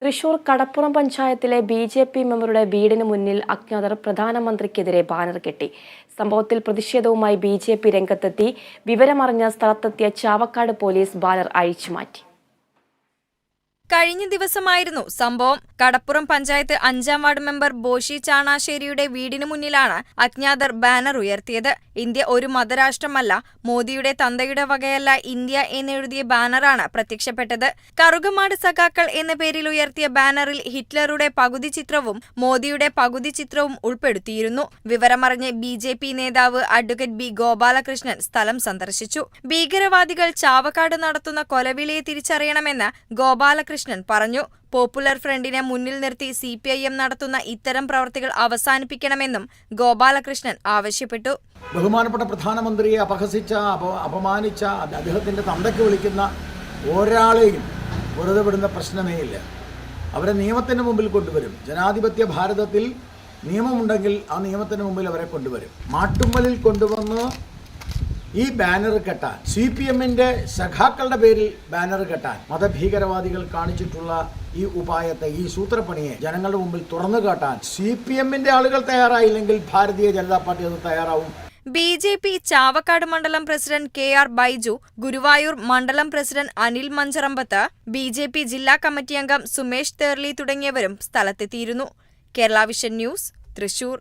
തൃശൂർ കടപ്പുറം പഞ്ചായത്തിലെ ബി.ജെ.പി മെമ്പറുടെ വീടിന് മുന്നിൽ അജ്ഞാതർ പ്രധാനമന്ത്രിക്കെതിരെ ബാനർ കെട്ടി. സംഭവത്തിൽ പ്രതിഷേധവുമായി ബി.ജെ.പി രംഗത്തെത്തി. വിവരമറിഞ്ഞ സ്ഥലത്തെത്തിയ ചാവക്കാട് പോലീസ് ബാനർ അഴിച്ചുമാറ്റി. കഴിഞ്ഞ ദിവസമായിരുന്നു സംഭവം. കടപ്പുറം പഞ്ചായത്ത് 5-ാം വാർഡ് മെമ്പർ ബോഷി ചാണാശ്ശേരിയുടെ വീടിന് മുന്നിലാണ് അജ്ഞാതർ ബാനർ ഉയർത്തിയത്. ഇന്ത്യ ഒരു മതരാഷ്ട്രമല്ല, മോദിയുടെ തന്തയുടെ വകയല്ല ഇന്ത്യ എന്നെഴുതിയ ബാനറാണ് പ്രത്യക്ഷപ്പെട്ടത്. കറുകമാട് സഖാക്കൾ എന്ന പേരിൽ ഉയർത്തിയ ബാനറിൽ ഹിറ്റ്ലറുടെ പകുതി ചിത്രവും മോദിയുടെ പകുതി ചിത്രവും ഉൾപ്പെടുത്തിയിരുന്നു. വിവരമറിഞ്ഞ് ബി.ജെ.പി നേതാവ് അഡ്വക്കേറ്റ് ബി. ഗോപാലകൃഷ്ണൻ സ്ഥലം സന്ദർശിച്ചു. ഭീകരവാദികൾ ചാവക്കാട് നടത്തുന്ന കൊലവിളിയെ തിരിച്ചറിയണമെന്ന് ഗോപാലകൃഷ്ണൻ പറഞ്ഞു. പോപ്പുലർ ഫ്രണ്ടിനെ മുന്നിൽ നിർത്തി CPIM നടത്തുന്ന ഇത്തരം പ്രവർത്തികൾ അവസാനിപ്പിക്കണമെന്നും ഗോപാലകൃഷ്ണൻ ആവശ്യപ്പെട്ടു. ബഹുമാനപ്പെട്ട പ്രധാനമന്ത്രിയെ അപമാനിച്ച അദ്ദേഹത്തിന്റെ തന്തയ്ക്ക് വിളിക്കുന്ന ഒരാളെയും വെറുതെ വിടുന്ന പ്രശ്നമേ ഇല്ല. അവരെ നിയമത്തിന് മുമ്പിൽ കൊണ്ടുവരും. ജനാധിപത്യ ഭാരതത്തിൽ നിയമമുണ്ടെങ്കിൽ ആ നിയമത്തിന് മുമ്പിൽ അവരെ കൊണ്ടുവരും. മാട്ടുമ്മലിൽ കൊണ്ടുവന്ന് ഈ ബാനർ കെട്ടാൻ, CPMന്റെ സഖാക്കളുടെ പേരിൽ ബാനർ കെട്ടാൻ മതഭീകരവാദികൾ കാണിച്ചിട്ടുള്ള ഈ ഉപായത്തെ, ഈ സൂത്രപ്പണിയെ ജനങ്ങളുടെ മുമ്പിൽ തുറന്നു കാട്ടാൻ CPMന്റെ ആളുകൾ തയ്യാറായില്ലെങ്കിൽ ഭാരതീയ ജനതാ പാർട്ടി അത് തയ്യാറാവും. ബി.ജെ.പി ചാവക്കാട് മണ്ഡലം പ്രസിഡന്റ് KR ബൈജു, ഗുരുവായൂർ മണ്ഡലം പ്രസിഡന്റ് അനിൽ മഞ്ചറമ്പത്ത്, ബി.ജെ.പി ജില്ലാ കമ്മിറ്റി അംഗം സുമേഷ് തേർലി തുടങ്ങിയവരും സ്ഥലത്തെത്തിയിരുന്നു. Kerala vision news, Thrissur.